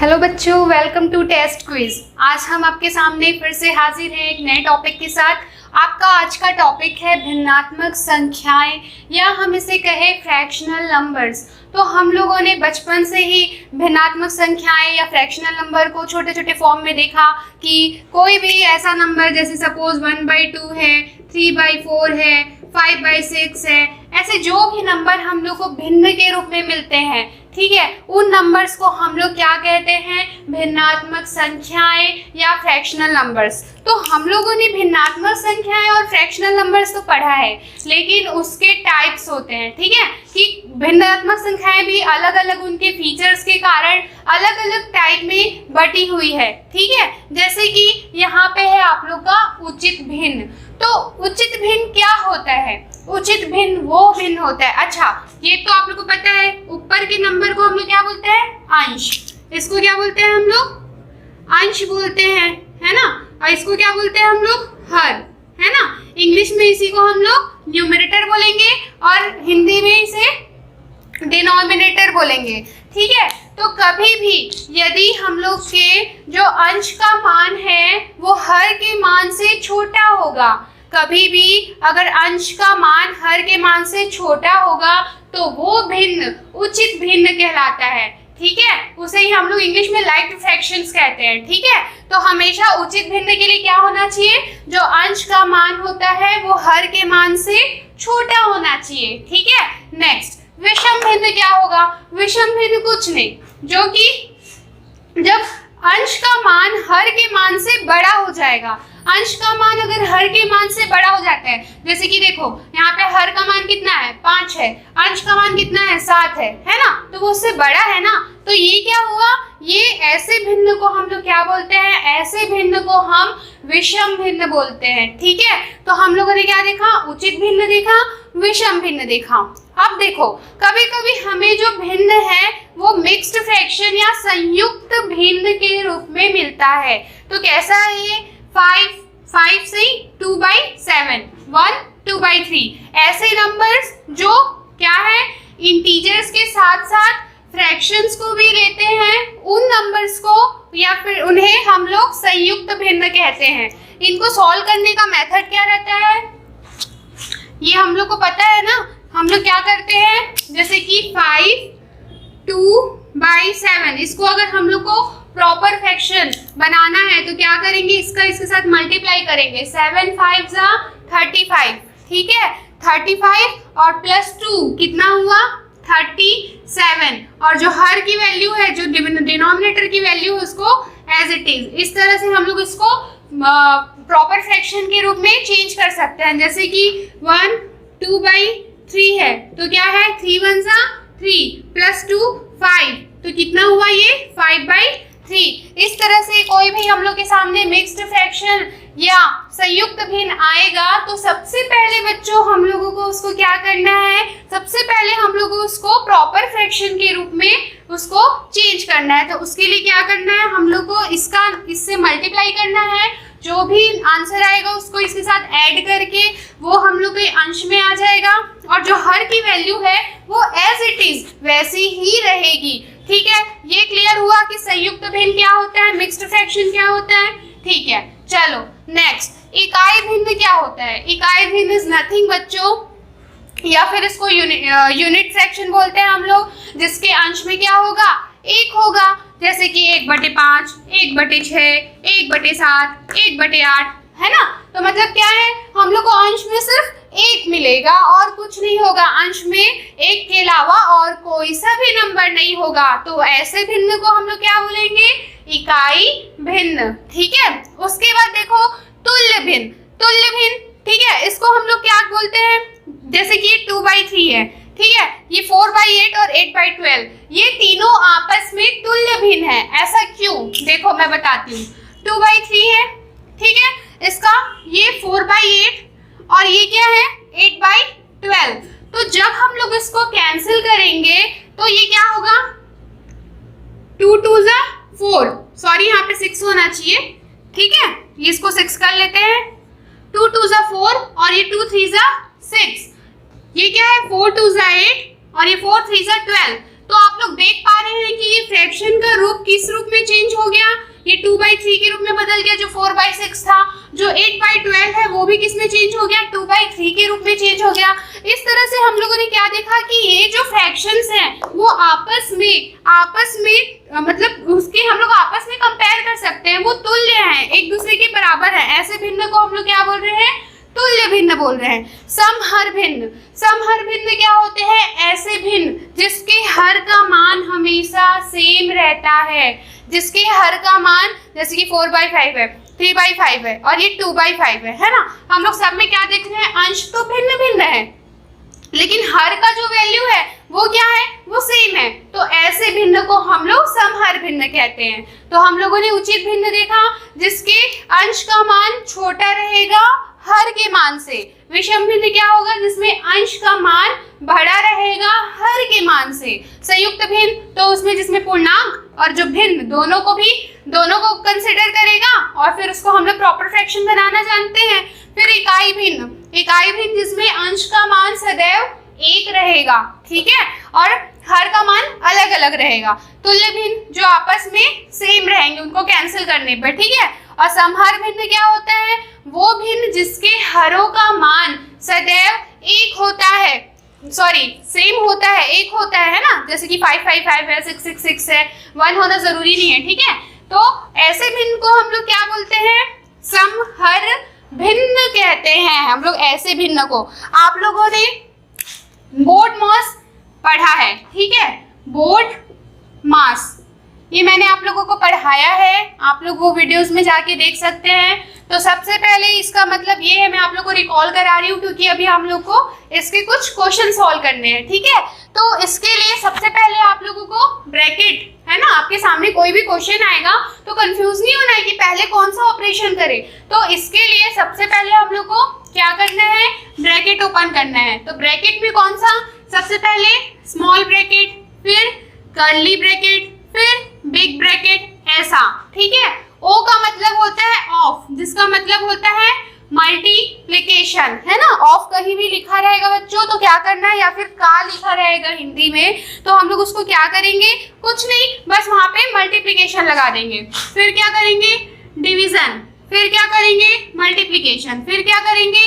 Hello बच्चों, welcome to test quiz. आज हम आपके सामने फिर से हाजिर हैं एक नए टॉपिक के साथ। आपका आज का टॉपिक है भिन्नात्मक संख्याएं या हम इसे कहें फ्रैक्शनल नंबर्स। तो हम लोगों ने बचपन से ही भिन्नात्मक संख्याएं या फ्रैक्शनल नंबर को छोटे छोटे फॉर्म में देखा कि कोई भी ऐसा नंबर जैसे सपोज 1/2 है, 3/4 है, 5/6 है, ऐसे जो भी नंबर हम लोग को भिन्न के रूप में मिलते हैं, ठीक है, उन नंबर्स को हम लोग क्या कहते हैं? भिन्नात्मक संख्याएं या फ्रैक्शनल नंबर्स। तो हम लोगों ने भिन्नात्मक संख्याएं और फ्रैक्शनल नंबर्स तो पढ़ा है, लेकिन उसके टाइप्स होते हैं, ठीक है, कि भिन्नात्मक संख्याएं भी अलग अलग उनके फीचर्स के कारण अलग अलग टाइप में बटी हुई है, ठीक है। जैसे कि यहाँ पे है आप लोग का उचित भिन्न। तो उचित भिन्न क्या होता है? उचित भिन्न वो भिन्न होता है, अच्छा ये तो आप लोग को पता है, ऊपर के नंबर को हम लोग क्या बोलते हैं? अंश। इसको क्या बोलते हैं हम लोग? अंश बोलते हैं, है ना। और इसको क्या बोलते हैं हम लोग? हर, है ना। इंग्लिश में इसी को हम लोग न्यूमरेटर बोलेंगे और हिंदी में इसे डिनोमिनेटर बोलेंगे, ठीक है। तो कभी भी यदि हम लोग के जो अंश का मान है वो हर के मान से छोटा होगा, कभी भी अगर अंश का मान हर के मान से छोटा होगा तो वो भिन्न उचित भिन्न कहलाता है, ठीक है। उसे ही हम लोग इंग्लिश में लाइक फ्रैक्शंस कहते हैं, ठीक है। तो हमेशा उचित भिन्न के लिए क्या होना चाहिए? जो अंश का मान होता है वो हर के मान से छोटा होना चाहिए, ठीक है। नेक्स्ट, विषम भिन्न क्या होगा? विषम भिन्न कुछ नहीं, जो कि जब अंश का मान हर के मान से बड़ा हो जाएगा। अंश का मान अगर हर के मान से बड़ा हो जाता है, जैसे कि देखो यहाँ पे हर का मान कितना है? 5 है, अंश का मान कितना है? 7 है ना। तो वो उससे बड़ा है ना, तो ये क्या हुआ? ये ऐसे भिन्न को हम लोग क्या बोलते हैं? ऐसे भिन्न को हम विषम भिन्न बोलते हैं, ठीक है। तो हम लोगों ने क्या देखा? उचित भिन्न देखा, विषम भिन्न देखा। अब देखो, कभी कभी हमें जो भिन्न है वो मिक्स्ड फ्रैक्शन या संयुक्त भिन्न के रूप में मिलता है। तो कैसा है ये? 5 से 2/7, 1 2/3, ऐसे नंबर्स जो क्या है? इंटीजर्स के साथ साथ फ्रैक्शंस को भी लेते हैं, उन नंबर्स को या फिर उन्हें हम लोग संयुक्त भिन्न कहते हैं। इनको सॉल्व करने का मेथड क्या रहता है? ये हम लोग को पता है ना। हम लोग क्या करते हैं, जैसे कि 5 2/7, इसको अगर हम लोग को प्रॉपर फ्रैक्शन बनाना है तो क्या करेंगे? इसके साथ मल्टीप्लाई करेंगे। 7 5 35, ठीक है। 35 और +2 कितना हुआ? 37। और जो हर की वैल्यू है, जो डिनोमिनेटर की वैल्यू है, उसको एज इट इज इस तरह से हम लोग इसको प्रॉपर फ्रैक्शन के रूप में चेंज कर सकते हैं। जैसे कि 1 2/3 है, तो क्या है? 3 1 3 +2 5, तो कितना हुआ ये? 5/3। इस तरह से कोई भी हम लोग के सामने मिक्स्ड फ्रैक्शन या संयुक्त भिन्न आएगा तो सबसे पहले बच्चों हम लोगों को उसको क्या करना है? सबसे पहले हम लोगों को उसको प्रॉपर फ्रैक्शन के रूप में उसको चेंज करना है। तो उसके लिए क्या करना है? हम लोग को इससे मल्टीप्लाई करना है। जो भी आंसर आएगा उसको इसके साथ ऐड करके वो हम लोग के अंश में आ जाएगा, और जो हर की वैल्यू है वो एज इट इज वैसी ही रहेगी, ठीक है। ये क्लियर हुआ कि संयुक्त भिन्न क्या होता है, मिक्स्ड फ्रैक्शन क्या होता है, ठीक है। चलो नेक्स्ट, इकाई भिन्न क्या होता है? इकाई भिन्न इज नथिंग बच्चों, या फिर इसको यूनिट फ्रैक्शन बोलते हैं हम लोग, जिसके अंश में क्या होगा? 1 होगा। जैसे कि 1/5, 1/6, 1/7, 1/8, है ना। तो मतलब क्या है? हम लोग को अंश में सिर्फ 1 मिलेगा और कुछ नहीं होगा। अंश में 1 के अलावा और कोई सा भी नंबर नहीं होगा। तो ऐसे भिन्न को हम लोग क्या बोलेंगे? इकाई भिन्न, ठीक है। उसके बाद देखो तुल्य भिन्न। तुल्य भिन्न, ठीक है, इसको हम लोग क्या बोलते हैं? जैसे कि 2/3 है, ठीक है, ये 4/8 और 8/12, ये तीनों आपस में तुल्य भिन्न है। ऐसा क्यों? देखो मैं बताती हूँ। 2/3 है, ठीक है, इसका ये 4/8 और ये क्या है? 8/12। तो जब हम लोग इसको कैंसिल करेंगे तो ये क्या होगा? 2 2 4, सॉरी यहाँ पे 6 होना चाहिए, ठीक है, ये इसको 6 कर लेते हैं। 2 2 4 और ये 2 3 6, ये क्या है? 4 2 8 और ये 4 3 12। तो आप लोग देख पा रहे हैं कि ये फ्रैक्शन का रूप किस रूप में चेंज हो गया, ये 2/3 के रूप में बदल गया। जो 4/6 था, जो 8/12 है वो भी किस में चेंज हो गया, 2/3 के रूप में चेंज हो गया। इस तरह से हम लोगों ने क्या देखा कि ये जो फ्रैक्शंस हैं वो आपस में मतलब उसके हम लोग आपस में कंपेयर कर सकते हैं, वो तुल्य हैं, एक दूसरे के बराबर है। ऐसे भिन्न को हम लोग क्या बोल रहे हैं, तुल्य भिन्न बोल रहे हैं। समहर भिन्न क्या होते हैं, ऐसे भिन्न जिसके हर का मान हमेशा सेम रहता है, जिसके हर का मान जैसे कि 4/5 है, 3/5 है और ये 2/5 है ना। हम लोग सब में क्या देख रहे हैं, अंश तो भिन्न भिन्न है लेकिन हर का जो वैल्यू है वो क्या है, वो सेम है। तो ऐसे भिन्न को हम लोग समहर भिन्न कहते हैं। तो हम लोगों ने उचित भिन्न देखा जिसके अंश का मान छोटा रहेगा हर के मान से। विषम भिन्न क्या होगा, जिसमें अंश का मान बड़ा रहेगा हर के मान से। संयुक्त भिन्न तो उसमें जिसमें पूर्णांक और जो भिन्न दोनों को कंसिडर करेगा और फिर उसको हम लोग प्रॉपर फ्रैक्शन बनाना जानते हैं। फिर इकाई भिन्न जिसमें अंश का मान सदैव 1 रहेगा, ठीक है, और हर का मान अलग अलग रहेगा। तुल्य भिन्न जो आपस में सेम रहेंगे उनको कैंसिल करने पर, ठीक है। और समहर भिन्न क्या होता है, वो भिन्न जिसके हरों का मान सदैव 1 होता है, सेम होता है, 1 होता है ना। जैसे कि 5/5 है, 6/6 है, 1 होना जरूरी नहीं है, ठीक है। तो ऐसे भिन्न को हम लोग क्या बोलते हैं, समहर भिन्न कहते हैं हम लोग ऐसे भिन्न को। आप लोगों ने बोर्ड मास पढ़ा है, ठीक है, बोर्ड मास ये मैंने आप लोगों को पढ़ाया है, आप लोग वो वीडियोस में जाके देख सकते हैं। तो सबसे पहले इसका मतलब ये है, मैं आप लोग को रिकॉल करा रही हूँ क्योंकि अभी हम लोग को इसके कुछ क्वेश्चन सॉल्व करने हैं, ठीक है। तो इसके लिए सबसे पहले आप लोगों को ब्रैकेट है ना, आपके सामने कोई भी क्वेश्चन आएगा तो कंफ्यूज नहीं होना है कि पहले कौन सा ऑपरेशन करें। तो इसके लिए सबसे पहले हम लोग को क्या करना है, ब्रैकेट ओपन करना है। तो ब्रैकेट में कौन सा, सबसे पहले स्मॉल ब्रैकेट, फिर कर्ली ब्रैकेट, फिर बिग ब्रैकेट, ऐसा, ठीक है। ओ का मतलब होता है ऑफ, जिसका मतलब होता है मल्टीप्लिकेशन, है ना। ऑफ कहीं भी लिखा रहेगा बच्चों तो क्या करना है, या फिर का लिखा रहेगा हिंदी में तो हम लोग उसको क्या करेंगे, कुछ नहीं, बस वहां पे मल्टीप्लिकेशन लगा देंगे। फिर क्या करेंगे, डिवीजन, फिर क्या करेंगे, मल्टीप्लिकेशन, फिर क्या करेंगे,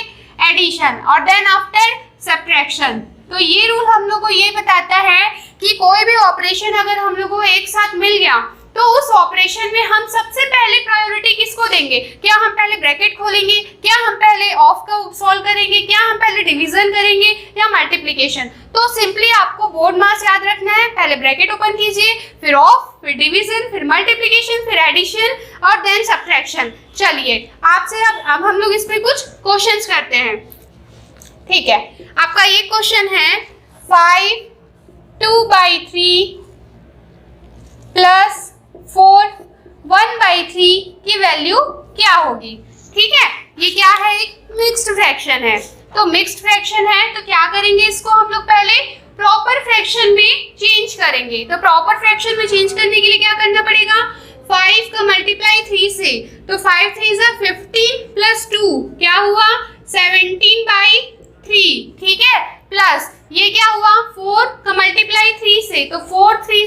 एडिशन, और देन आफ्टर सब्ट्रैक्शन। तो ये रूल हम लोग को ये बताता है कि कोई भी ऑपरेशन अगर हम लोग को एक साथ मिल गया तो उस ऑपरेशन में हम सबसे पहले प्रायोरिटी किसको देंगे, क्या हम पहले ब्रैकेट खोलेंगे, क्या हम पहले ऑफ का सॉल्व करेंगे, क्या हम पहले डिवीजन करेंगे या मल्टीप्लिकेशन। तो सिंपली आपको बोर्ड मास याद रखना है, पहले ब्रैकेट ओपन कीजिए, फिर ऑफ, फिर डिवीजन, फिर मल्टीप्लिकेशन, फिर एडिशन और देन सब्ट्रैक्शन। चलिए आपसे अब हम लोग इस पे कुछ क्वेश्चंस करते हैं, ठीक है। आपका ये क्वेश्चन है 5 2/3 प्लस 4 1/3 की वैल्यू क्या होगी, ठीक है। ये क्या है, एक मिक्स्ड फ्रैक्शन है। तो मिक्स्ड फ्रैक्शन है तो क्या करेंगे, इसको हम लोग पहले प्रॉपर फ्रैक्शन में चेंज करेंगे। तो प्रॉपर फ्रैक्शन में चेंज करने के लिए क्या करना पड़ेगा, 5 का मल्टीप्लाई 3 से, तो 5 3 15 प्लस 2 क्या हुआ, 17/3, ठीक है। प्लस ये क्या हुआ, 4 का मल्टीप्लाई 3 से, तो 4 3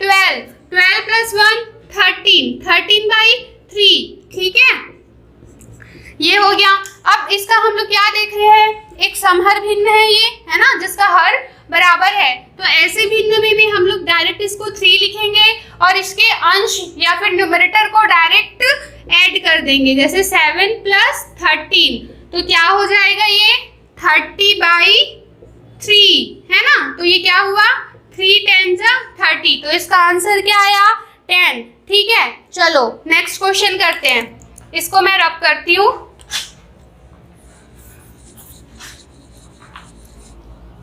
12, 12 प्लस 1 13, 13/3, ठीक है। ये हो गया। अब इसका हम लोग क्या देख रहे हैं, एक समहर भिन्न है ये, है ना, जिसका हर बराबर है। तो ऐसे भिन्न में भी हम लोग डायरेक्ट इसको 3 लिखेंगे और इसके अंश या फिर न्यूमरेटर को डायरेक्ट ऐड कर देंगे, जैसे 7 प्लस 13, तो क्या हो जाएगा ये 30/3, है ना। तो ये क्या हुआ, 3 10 30, तो इसका आंसर क्या आया 10, ठीक है। चलो नेक्स्ट क्वेश्चन करते हैं, इसको मैं रब करती हूँ।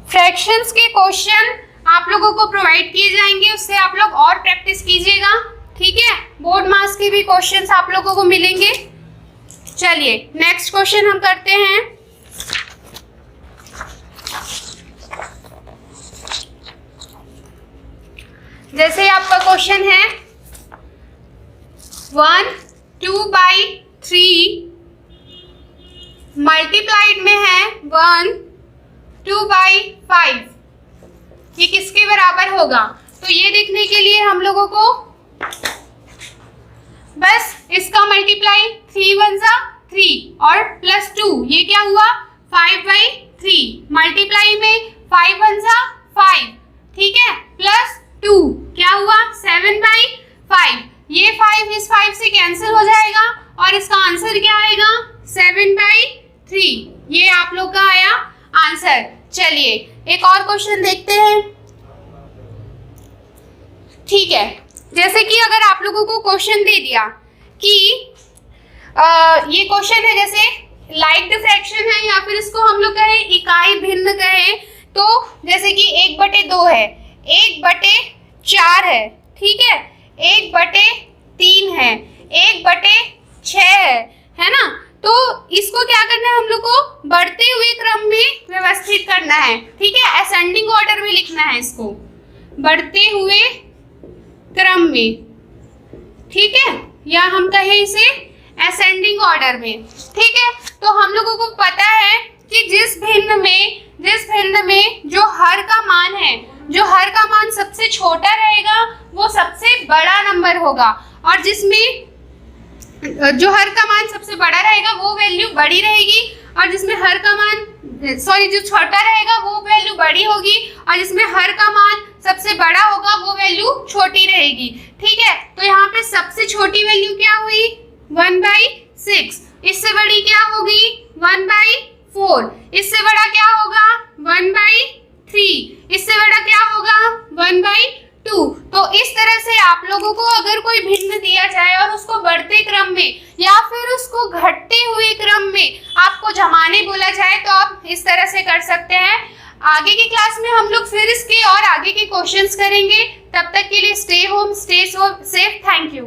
फ्रैक्शंस के क्वेश्चन आप लोगों को प्रोवाइड किए जाएंगे, उससे आप लोग और प्रैक्टिस कीजिएगा, ठीक है। बोर्ड मास के भी क्वेश्चंस आप लोगों को मिलेंगे। चलिए नेक्स्ट क्वेश्चन हम करते हैं। जैसे आपका क्वेश्चन है 1 2/3 मल्टीप्लाइड में है 1 2/5, ये किसके बराबर होगा। तो ये देखने के लिए हम लोगों को बस इसका मल्टीप्लाई 3 × 1 = 3 और +2 ये क्या हुआ 5/3 मल्टीप्लाई में 5 × 1 = 5, ठीक है, +2 क्या हुआ 7/5। ये 5 इस 5 से कैंसिल हो जाएगा और इसका आंसर क्या आएगा 7/3। ये आप लोग का आया आंसर। चलिए एक और क्वेश्चन देखते हैं। ठीक है, जैसे कि अगर आप लोगों को क्वेश्चन दे दिया कि ये क्वेश्चन है जैसे लाइक फ्रैक्शन है या फिर इसको हम लोग कहें इकाई भिन्न कहें, तो जैसे कि 1/2 है, 1/4 है, ठीक है, 1/3 है, 1/6 है ना। तो इसको क्या करना है हम लोग को बढ़ते हुए क्रम में व्यवस्थित करना है, ठीक है, असेंडिंग ऑर्डर में लिखना है इसको, बढ़ते हुए क्रम में, ठीक है, या हम कहें इसे असेंडिंग ऑर्डर में, ठीक है। तो हम लोगों को पता है कि जिस भिन्न में जो हर का मान है, जो हर का मान सबसे छोटा रहेगा वो सबसे बड़ा नंबर होगा, और जिसमें जो हर का मान सबसे बड़ा रहेगा वो वैल्यू बड़ी रहेगी, और जिसमें हर का मान जो छोटा रहेगा वो वैल्यू बड़ी होगी, और जिसमें हर का मान सबसे बड़ा होगा वो वैल्यू छोटी रहेगी, ठीक है। तो यहाँ पे सबसे छोटी वैल्यू क्या हुई 1/6, इससे बड़ी क्या होगी 1/4, इससे बड़ा क्या होगा 1/3, इससे बड़ा क्या होगा 1/2। तो इस तरह से आप लोगों को अगर कोई भिन्न दिया जाए और उसको बढ़ते क्रम में या फिर उसको घटते हुए क्रम में आपको जमाने बोला जाए तो आप इस तरह से कर सकते हैं। आगे की क्लास में हम लोग फिर इसके और आगे के क्वेश्चंस करेंगे। तब तक के लिए stay home, stay safe. Thank you.